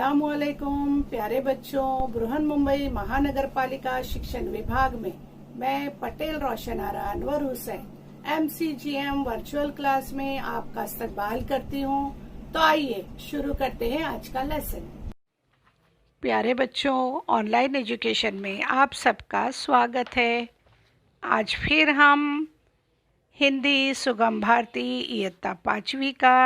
अस्सलामुअलैकुम प्यारे बच्चों, बृहन-मुंबई महानगर पालिका शिक्षण विभाग में मैं Patel Roshan Ara Anwar Hussain MCGM virtual class में आपका इस्तकबाल करती हूँ। तो आइए शुरू करते हैं आज का लेसन। प्यारे बच्चों, ऑनलाइन एजुकेशन में आप सबका स्वागत है। आज फिर हम हिंदी सुगम भारती इयत्ता 5वीं का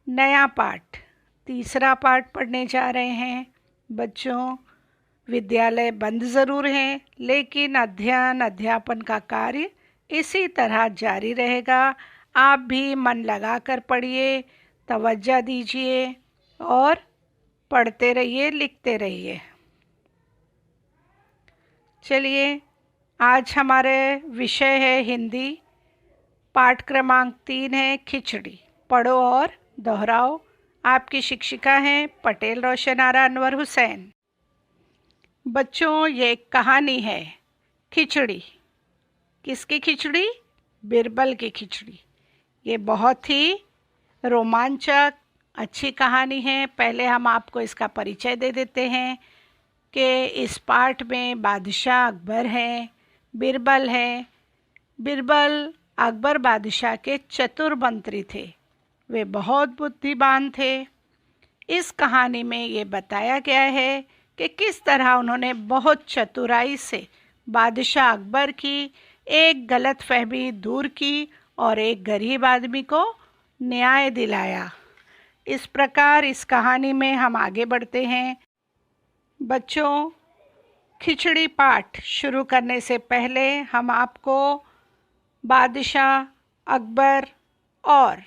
नया पाठ तीसरा पाठ पढ़ने जा रहे हैं। बच्चों, विद्यालय बंद ज़रूर है, लेकिन अध्ययन अध्यापन का कार्य इसी तरह जारी रहेगा। आप भी मन लगाकर पढ़िए, तवज्जो दीजिए और पढ़ते रहिए, लिखते रहिए। चलिए, आज हमारे विषय है हिंदी, पाठ क्रमांक 3 है खिचड़ी। पढ़ो और दोहराओ। आपकी शिक्षिका हैं पटेल रोशन आरा अनवर हुसैन। बच्चों, ये एक कहानी है खिचड़ी। किसकी खिचड़ी? बिरबल की खिचड़ी। ये बहुत ही रोमांचक अच्छी कहानी है। पहले हम आपको इसका परिचय दे देते हैं कि इस पाठ में बादशाह अकबर हैं, बिरबल हैं। बिरबल अकबर बादशाह के चतुर मंत्री थे। वे बहुत बुद्धिमान थे। इस कहानी में ये बताया गया है कि किस तरह उन्होंने बहुत चतुराई से बादशाह अकबर की एक गलतफहमी दूर की और एक गरीब आदमी को न्याय दिलाया। इस प्रकार इस कहानी में हम आगे बढ़ते हैं। बच्चों, खिचड़ी पाठ शुरू करने से पहले हम आपको बादशाह अकबर और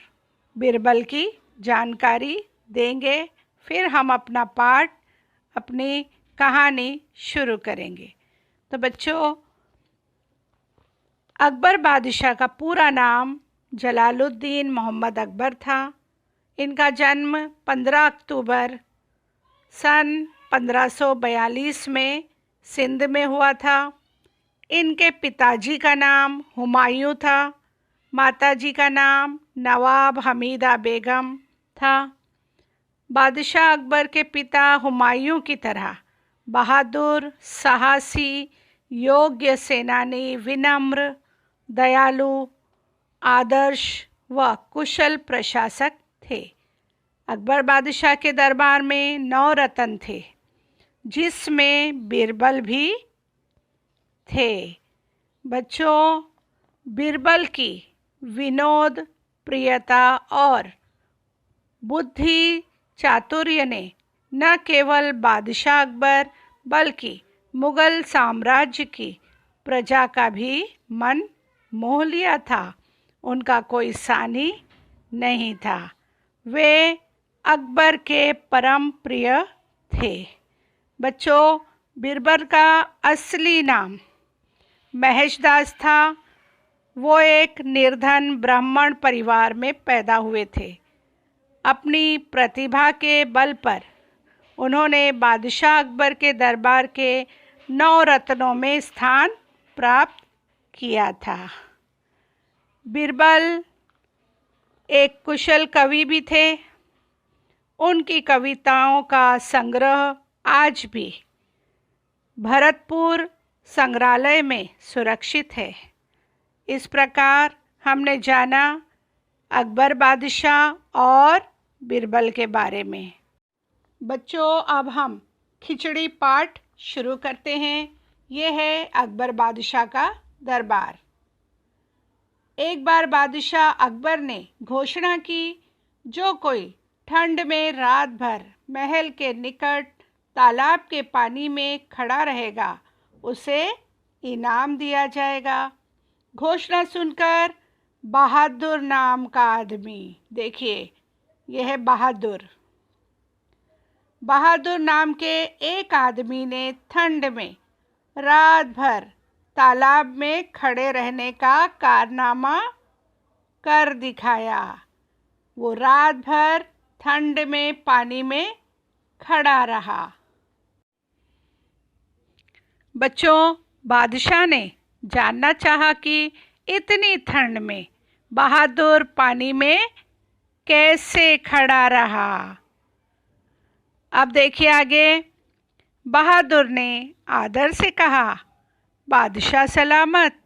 बिरबल की जानकारी देंगे। फिर हम अपना पाठ, अपनी कहानी शुरू करेंगे। तो बच्चों, अकबर बादशाह का पूरा नाम जलालुद्दीन मोहम्मद अकबर था। इनका जन्म 15 अक्टूबर सन 1542 में सिंध में हुआ था। इनके पिताजी का नाम हुमायूं था। माताजी का नाम नवाब हमीदा बेगम था। बादशाह अकबर के पिता हुमायूं की तरह बहादुर, साहसी, योग्य सेनानी, विनम्र, दयालु, आदर्श व कुशल प्रशासक थे। अकबर बादशाह के दरबार में 9 रत्न थे, जिसमें बिरबल भी थे। बच्चों, बिरबल की विनोद, प्रियता और बुद्धि चातुर्य ने न केवल बादशाह अकबर बल्कि मुग़ल साम्राज्य की प्रजा का भी मन मोह लिया था। उनका कोई सानी नहीं था। वे अकबर के परम प्रिय थे। बच्चों, बिरबल का असली नाम महेशदास था। वो एक निर्धन ब्राह्मण परिवार में पैदा हुए थे। अपनी प्रतिभा के बल पर उन्होंने बादशाह अकबर के दरबार के 9 रत्नों में स्थान प्राप्त किया था। बिरबल एक कुशल कवि भी थे। उनकी कविताओं का संग्रह आज भी भरतपुर संग्रहालय में सुरक्षित है। इस प्रकार हमने जाना अकबर बादशाह और बिरबल के बारे में। बच्चों, अब हम खिचड़ी पाठ शुरू करते हैं। ये है अकबर बादशाह का दरबार। एक बार बादशाह अकबर ने घोषणा की, जो कोई ठंड में रात भर महल के निकट तालाब के पानी में खड़ा रहेगा, उसे इनाम दिया जाएगा। घोषणा सुनकर बहादुर नाम का आदमी, देखिए यह है बहादुर नाम के एक आदमी ने ठंड में रात भर तालाब में खड़े रहने का कारनामा कर दिखाया। वो रात भर ठंड में पानी में खड़ा रहा। बच्चों, बादशाह ने जानना चाहा कि इतनी ठंड में बहादुर पानी में कैसे खड़ा रहा। अब देखिए आगे। बहादुर ने आदर से कहा, बादशाह सलामत,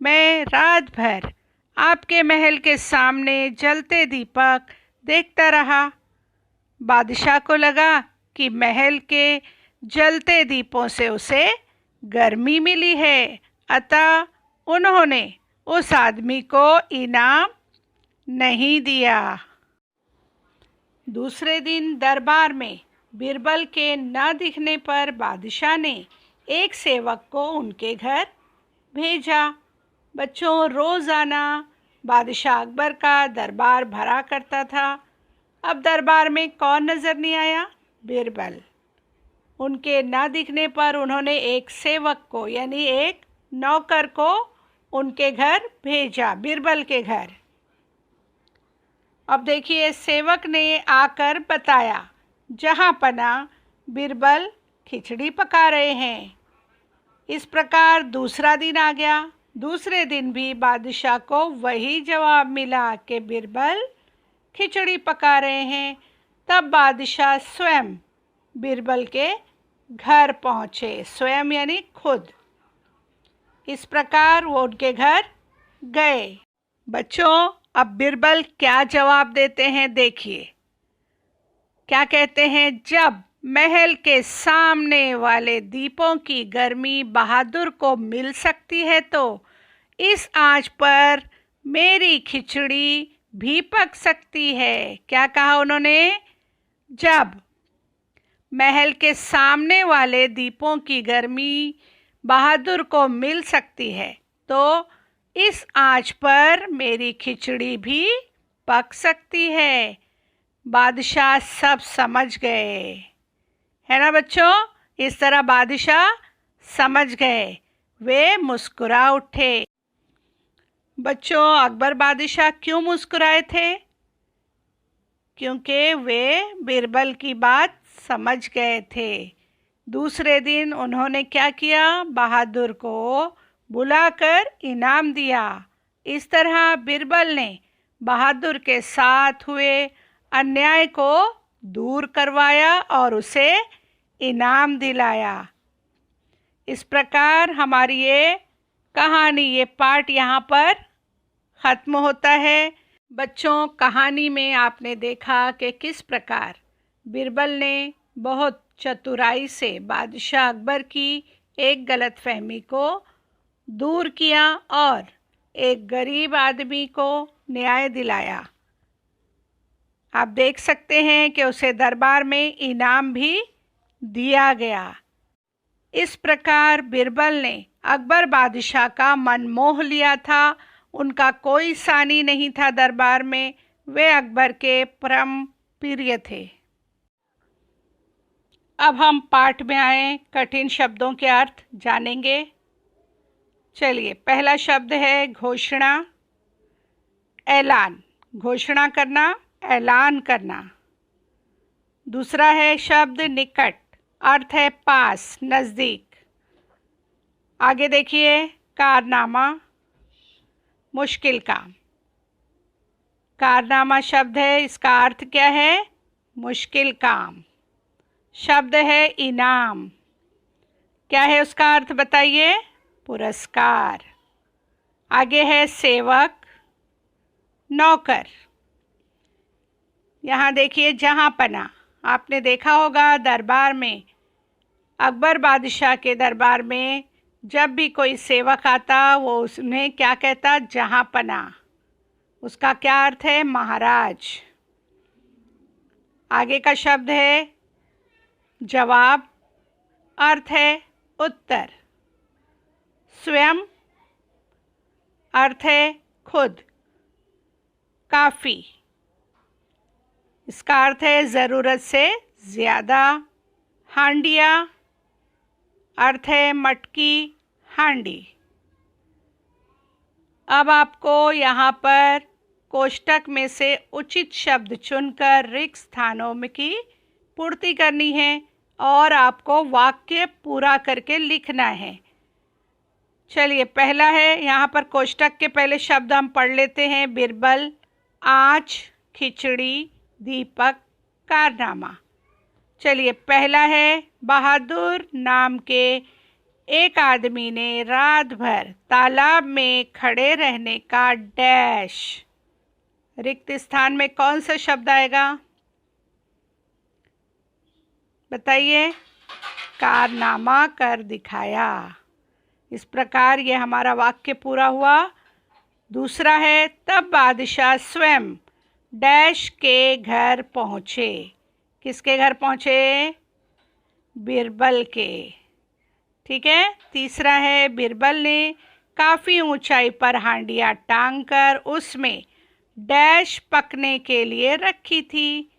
मैं रात भर आपके महल के सामने जलते दीपक देखता रहा। बादशाह को लगा कि महल के जलते दीपों से उसे गर्मी मिली है, अतः उन्होंने उस आदमी को इनाम नहीं दिया। दूसरे दिन दरबार में बीरबल के न दिखने पर बादशाह ने एक सेवक को उनके घर भेजा। बच्चों, रोज़ाना बादशाह अकबर का दरबार भरा करता था। अब दरबार में कौन नज़र नहीं आया? बीरबल। उनके न दिखने पर उन्होंने एक सेवक को यानी एक नौकर को उनके घर भेजा, बीरबल के घर। अब देखिए, सेवक ने आकर बताया, जहाँ पना बीरबल खिचड़ी पका रहे हैं। इस प्रकार दूसरा दिन आ गया। दूसरे दिन भी बादशाह को वही जवाब मिला कि बीरबल खिचड़ी पका रहे हैं। तब बादशाह स्वयं बीरबल के घर पहुँचे, स्वयं यानी खुद। इस प्रकार वो उनके घर गए। बच्चों, अब बीरबल क्या जवाब देते हैं देखिए। क्या कहते हैं? जब महल के सामने वाले दीपों की गर्मी बहादुर को मिल सकती है तो इस आंच पर मेरी खिचड़ी भी पक सकती है। क्या कहा उन्होंने? जब महल के सामने वाले दीपों की गर्मी बहादुर को मिल सकती है तो इस आंच पर मेरी खिचड़ी भी पक सकती है। बादशाह सब समझ गए, है ना बच्चों? इस तरह बादशाह समझ गए, वे मुस्कुरा उठे। बच्चों, अकबर बादशाह क्यों मुस्कुराए थे? क्योंकि वे बीरबल की बात समझ गए थे। दूसरे दिन उन्होंने क्या किया? बहादुर को बुलाकर इनाम दिया। इस तरह बीरबल ने बहादुर के साथ हुए अन्याय को दूर करवाया और उसे इनाम दिलाया। इस प्रकार हमारी ये कहानी, ये पाठ यहाँ पर ख़त्म होता है। बच्चों, कहानी में आपने देखा कि किस प्रकार बीरबल ने बहुत चतुराई से बादशाह अकबर की एक गलतफहमी को दूर किया और एक गरीब आदमी को न्याय दिलाया। आप देख सकते हैं कि उसे दरबार में इनाम भी दिया गया। इस प्रकार बीरबल ने अकबर बादशाह का मन मोह लिया था। उनका कोई सानी नहीं था दरबार में, वे अकबर के परम प्रिय थे। अब हम पाठ में आए, कठिन शब्दों के अर्थ जानेंगे। चलिए, पहला शब्द है घोषणा, ऐलान। घोषणा करना, ऐलान करना। दूसरा है शब्द निकट, अर्थ है पास, नज़दीक। आगे देखिए, कारनामा, मुश्किल काम। कारनामा शब्द है, इसका अर्थ क्या है? मुश्किल काम। शब्द है इनाम, क्या है उसका अर्थ बताइए? पुरस्कार। आगे है सेवक, नौकर। यहाँ देखिए जहाँ पना, आपने देखा होगा दरबार में, अकबर बादशाह के दरबार में जब भी कोई सेवक आता वो उसने क्या कहता? जहाँ पना। उसका क्या अर्थ है? महाराज। आगे का शब्द है जवाब, अर्थ है उत्तर। स्वयं, अर्थ है खुद। काफ़ी, इसका अर्थ है ज़रूरत से ज़्यादा। हांडिया, अर्थ है मटकी, हांडी। अब आपको यहाँ पर कोष्टक में से उचित शब्द चुनकर रिक्त स्थानों में की पूर्ति करनी है और आपको वाक्य पूरा करके लिखना है। चलिए, पहला है, यहाँ पर कोष्टक के पहले शब्द हम पढ़ लेते हैं। बीरबल, आँच, खिचड़ी, दीपक, कारनामा। चलिए, पहला है, बहादुर नाम के एक आदमी ने रात भर तालाब में खड़े रहने का डैश। रिक्त स्थान में कौन सा शब्द आएगा? बताइए। कारनामा कर दिखाया। इस प्रकार ये हमारा वाक्य पूरा हुआ। दूसरा है, तब बादशाह स्वयं डैश के घर पहुँचे। किसके घर पहुँचे? बीरबल के। ठीक है। तीसरा है, बीरबल ने काफ़ी ऊंचाई पर हांडियाँ टांग कर उसमें डैश पकने के लिए रखी थी।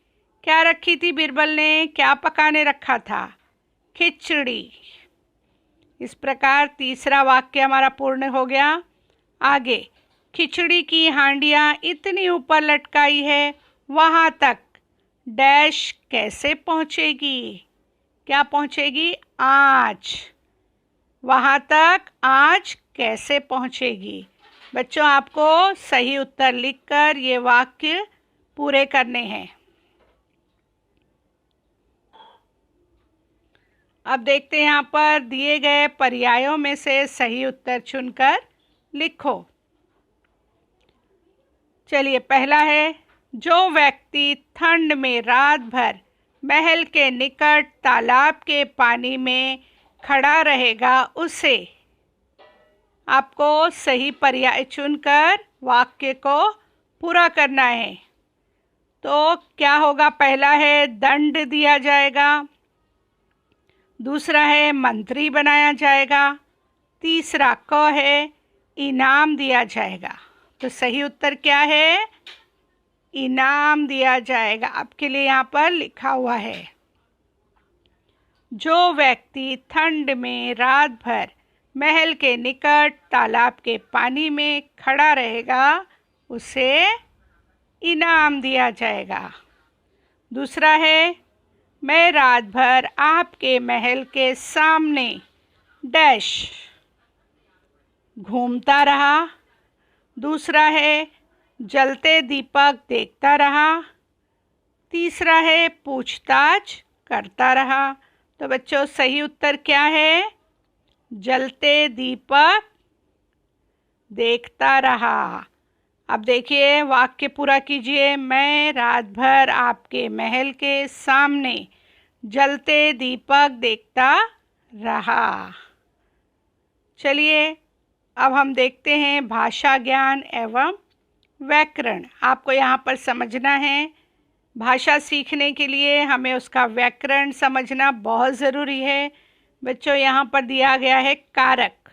क्या रखी थी बीरबल ने? क्या पकाने रखा था? खिचड़ी। इस प्रकार तीसरा वाक्य हमारा पूर्ण हो गया। आगे, खिचड़ी की हांडियाँ इतनी ऊपर लटकाई है, वहाँ तक डैश कैसे पहुँचेगी? क्या पहुँचेगी? आँच। वहाँ तक आँच कैसे पहुँचेगी? बच्चों, आपको सही उत्तर लिखकर ये वाक्य पूरे करने हैं। अब देखते हैं यहाँ पर दिए गए पर्यायों में से सही उत्तर चुनकर लिखो। चलिए, पहला है, जो व्यक्ति ठंड में रात भर महल के निकट तालाब के पानी में खड़ा रहेगा, उसे। आपको सही पर्याय चुनकर वाक्य को पूरा करना है। तो क्या होगा? पहला है, दंड दिया जाएगा। दूसरा है, मंत्री बनाया जाएगा। तीसरा क है, इनाम दिया जाएगा। तो सही उत्तर क्या है? इनाम दिया जाएगा। आपके लिए यहाँ पर लिखा हुआ है, जो व्यक्ति ठंड में रात भर महल के निकट तालाब के पानी में खड़ा रहेगा, उसे इनाम दिया जाएगा। दूसरा है, मैं रात भर आपके महल के सामने डैश घूमता रहा। दूसरा है, जलते दीपक देखता रहा। तीसरा है, पूछताछ करता रहा। तो बच्चों, सही उत्तर क्या है? जलते दीपक देखता रहा। अब देखिए, वाक्य पूरा कीजिए। मैं रात भर आपके महल के सामने जलते दीपक देखता रहा। चलिए, अब हम देखते हैं भाषा ज्ञान एवं व्याकरण। आपको यहाँ पर समझना है, भाषा सीखने के लिए हमें उसका व्याकरण समझना बहुत ज़रूरी है। बच्चों, यहाँ पर दिया गया है कारक।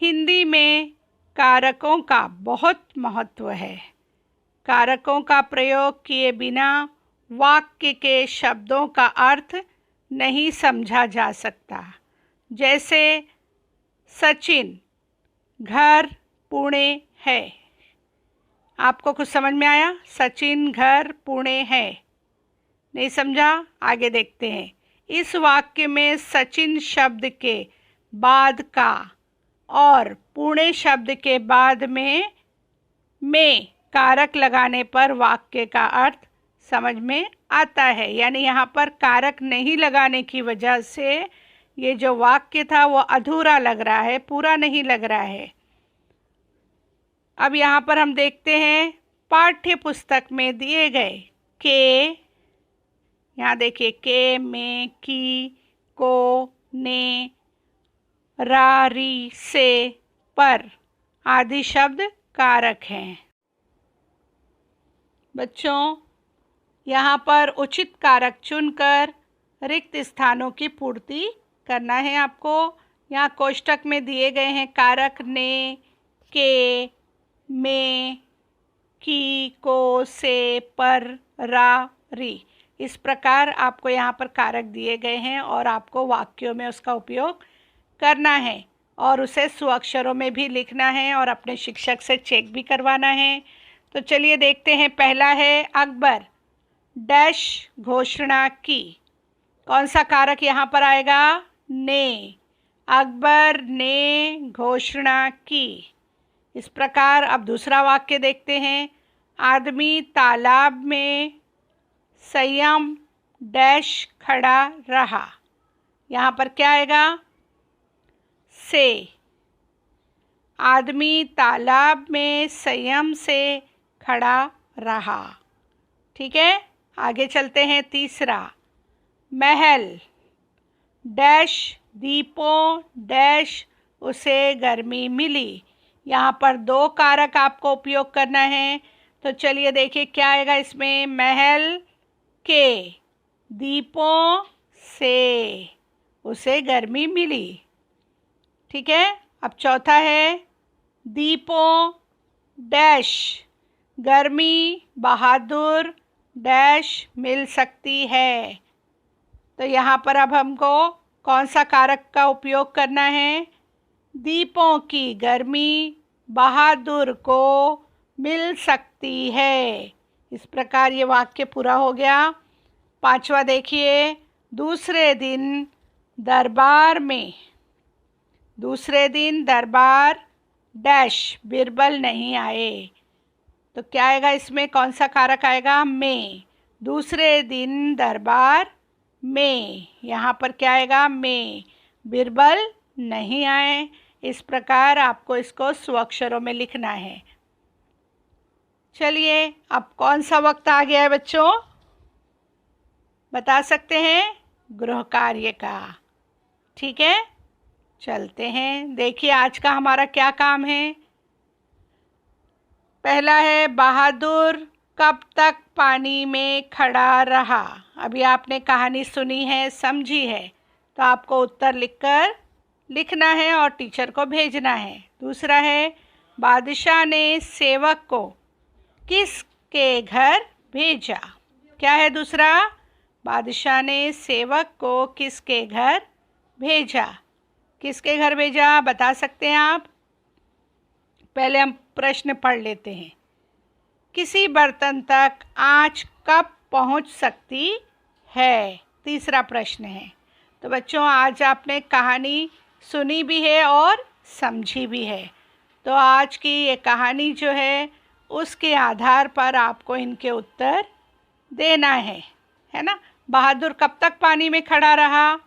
हिंदी में कारकों का बहुत महत्व है। कारकों का प्रयोग किए बिना वाक्य के शब्दों का अर्थ नहीं समझा जा सकता। जैसे सचिन घर पुणे है। आपको कुछ समझ में आया? सचिन घर पुणे है। नहीं समझा? आगे देखते हैं। इस वाक्य में सचिन शब्द के बाद का और पुणे शब्द के बाद में कारक लगाने पर वाक्य का अर्थ समझ में आता है। यानी यहाँ पर कारक नहीं लगाने की वजह से ये जो वाक्य था वो अधूरा लग रहा है, पूरा नहीं लग रहा है। अब यहाँ पर हम देखते हैं पाठ्य पुस्तक में दिए गए के, यहाँ देखिए, के, में, की, को, ने, रा, री, से, पर आदि शब्द कारक हैं। बच्चों, यहाँ पर उचित कारक चुनकर रिक्त स्थानों की पूर्ति करना है आपको। यहाँ कोष्टक में दिए गए हैं कारक ने, के, में, की, को, से, पर, रा, री। इस प्रकार आपको यहाँ पर कारक दिए गए हैं और आपको वाक्यों में उसका उपयोग करना है और उसे स्वअक्षरों में भी लिखना है और अपने शिक्षक से चेक भी करवाना है। तो चलिए देखते हैं। पहला है, अकबर डैश घोषणा की। कौन सा कारक यहाँ पर आएगा? ने। अकबर ने घोषणा की। इस प्रकार अब दूसरा वाक्य देखते हैं। आदमी तालाब में संयम डैश खड़ा रहा। यहाँ पर क्या आएगा? से। आदमी तालाब में संयम से खड़ा रहा। ठीक है, आगे चलते हैं। तीसरा, महल डैश दीपों डैश उसे गर्मी मिली। यहाँ पर दो कारक आपको उपयोग करना है, तो चलिए देखिए क्या आएगा इसमें। महल के दीपों से उसे गर्मी मिली। ठीक है, अब चौथा है, दीपों डैश गर्मी बहादुर डैश मिल सकती है। तो यहाँ पर अब हमको कौन सा कारक का उपयोग करना है? दीपों की गर्मी बहादुर को मिल सकती है। इस प्रकार ये वाक्य पूरा हो गया। पांचवा देखिए, दूसरे दिन दरबार डैश बिरबल नहीं आए। तो क्या आएगा इसमें? कौन सा कारक आएगा? में। दूसरे दिन दरबार में, यहाँ पर क्या आएगा? में। बिरबल नहीं आए। इस प्रकार आपको इसको स्वअक्षरों में लिखना है। चलिए, अब कौन सा वक्त आ गया है बच्चों? बता सकते हैं? गृह कार्य का। ठीक है, चलते हैं। देखिए आज का हमारा क्या काम है। पहला है, बहादुर कब तक पानी में खड़ा रहा। अभी आपने कहानी सुनी है, समझी है, तो आपको उत्तर लिखना है और टीचर को भेजना है। दूसरा है, बादशाह ने सेवक को किसके घर भेजा। क्या है दूसरा? बादशाह ने सेवक को किसके घर भेजा। किसके घर भेजा बता सकते हैं आप? पहले हम प्रश्न पढ़ लेते हैं। किसी बर्तन तक आंच कब पहुंच सकती है? तीसरा प्रश्न है। तो बच्चों आज आपने कहानी सुनी भी है और समझी भी है, तो आज की ये कहानी जो है उसके आधार पर आपको इनके उत्तर देना है ना। बहादुर कब तक पानी में खड़ा रहा?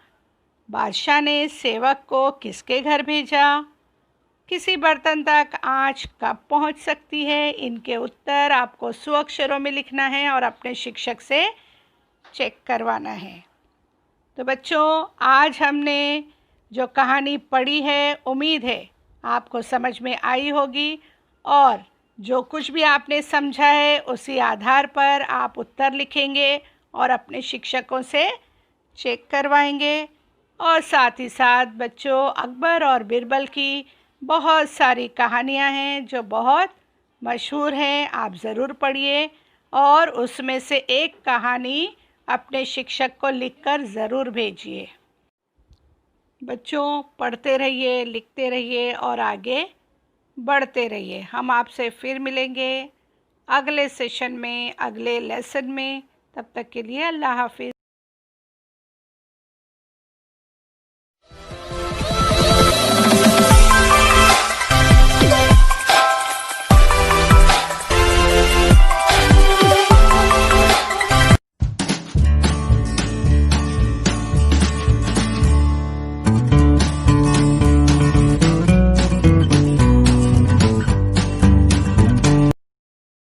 बादशाह ने सेवक को किसके घर भेजा? किसी बर्तन तक आंच कब पहुंच सकती है? इनके उत्तर आपको स्वअक्षरों में लिखना है और अपने शिक्षक से चेक करवाना है। तो बच्चों आज हमने जो कहानी पढ़ी है, उम्मीद है आपको समझ में आई होगी, और जो कुछ भी आपने समझा है उसी आधार पर आप उत्तर लिखेंगे और अपने शिक्षकों से चेक करवाएंगे। और साथ ही साथ बच्चों अकबर और बिरबल की बहुत सारी कहानियाँ हैं जो बहुत मशहूर हैं, आप ज़रूर पढ़िए और उसमें से एक कहानी अपने शिक्षक को लिखकर ज़रूर भेजिए। बच्चों पढ़ते रहिए, लिखते रहिए और आगे बढ़ते रहिए। हम आपसे फिर मिलेंगे अगले सेशन में, अगले लेसन में। तब तक के लिए अल्लाह हाफिज़।